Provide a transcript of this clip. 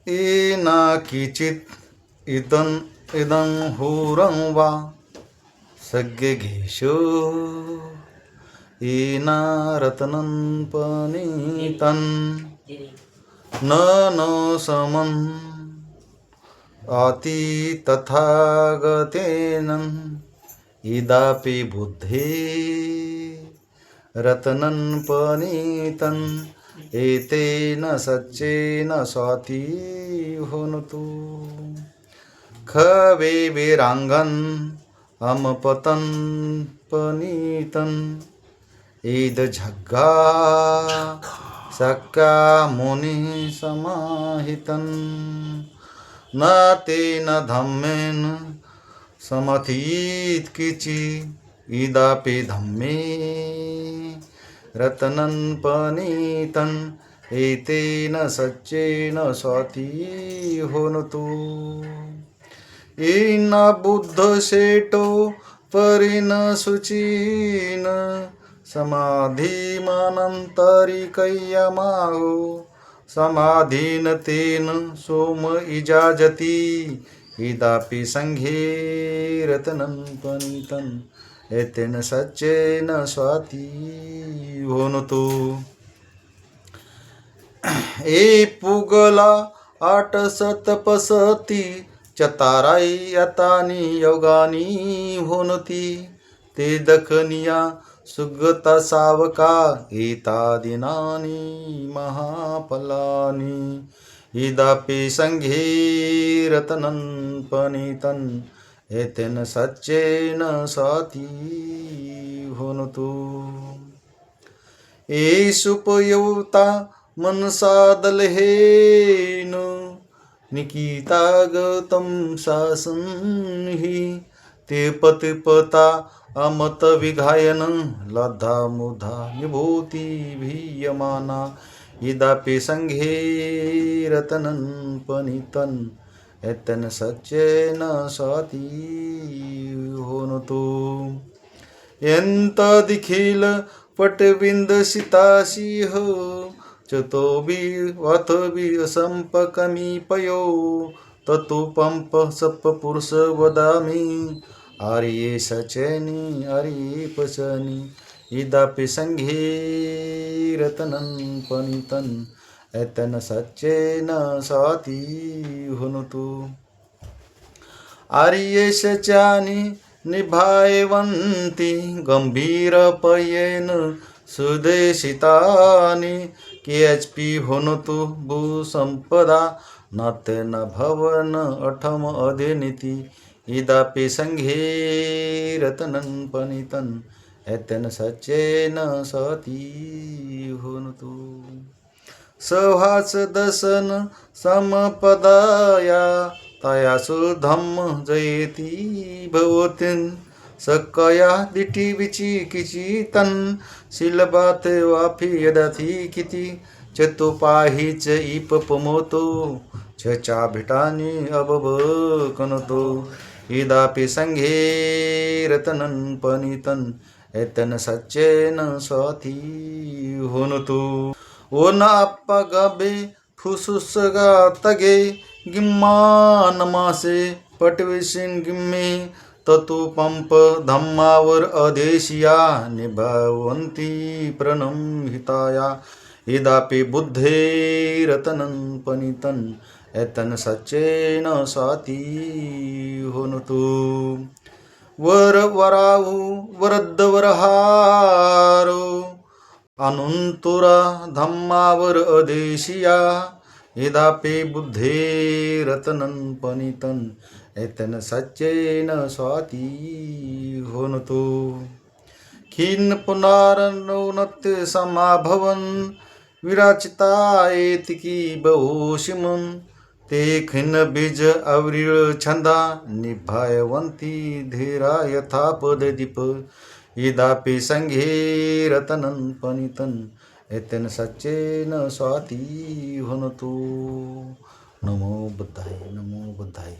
येना किचित इदं हुरं वा सज्ञेषु येना रत्नं पनीतं न समं आति तथागतेन इदापि बुद्धे रत्नं पनीतं एतेन सच्चेन स्वाति होनतु खवे वीरांगन अमपतन पनीतं ईद झग्गा सक्का मुनि समाहितं न तेन धम्मेन समतीत किचि इदापि धम्मे रत्नं पनीतं एतेन सच्चेन स्वाति होनतु येन बुद्ध शेटो परिन शुचीन समाधिमानन्तरिकय्यमाहो समाधीन तेन सोम इजाजति इदापि संघे रत्नं पनीतं एतेन सच्चेन स्वाति होनतु ए पुगला 850 चताराई यतानी योगानी होनती ते दखनिया सुगता सावका एतादिनानी महाफलानी इदापि संघे रत्नं पनीतं एतेन सच्चेन स्वाति होनतु एषुपयुक्ता मनसा दलहेन निकितागतं शासन्हि ते पतिपता अमत विघायन लब्धा मुधा निभूति भीयमाना इदापि संघे रत्नं पनीतं एतेन सच्चेन स्वाति होनतु यन्तदिखिल पटविन्दसितासिह चतोबि वथबि असंपकमीपयो ततु पंप सप पुरुष वदामि आर्ये सचैनि आर्ये पचनि इदापि संघे रत्नं पनीतं एतेन सच्चेन स्वाति होनतु आर्ये सचानि निभायवन्ति गंभीरपयेन सुदेशितानि केएचपी होनतु भूसंपदा न तेन भवन अठम अधिनिति इदापि संघे रत्नं पनीतं एतेन सच्चेन स्वाति होनतु सहास दशन समपदाया तयासु धम्म जयति भवतिं सकया दिठी विचिकिचितं शिलबात वाफि यदथि किति चतुपाहि च इपपमोतो चचा भिटानि अबबकनतो इदापि संघे रत्नं पनीतं एतेन सच्चेन स्वाति होनतु ओनाप्पगबे फुसुसगा तगे गिम्मानमासे पटविशिन गिम्मे ततु पंप धम्मावर अदेशिया निभवन्ति प्रणम हिताया इदापि बुद्धे रत्नं पनीतं एतेन सच्चेन स्वाति होनतु वरवराहु वरद्दवरहारो अनन्तुरा धम्मावर अदेशिया इदापि बुद्धे रत्नं पनीतं एतेन सच्चेन स्वाति होनतु खिन्न पुनरनोन्नत समाभवन् विराचिता एतिकी बहुशिमं ते खिन्न बीज अव्रीळ छंदा निभायवन्ति धीरा यथा पददीप इदापि संघे रत्नं पनीतं एतेन सच्चेन स्वाति होनतु। नमो बुद्धाय, नमो बुद्धाय।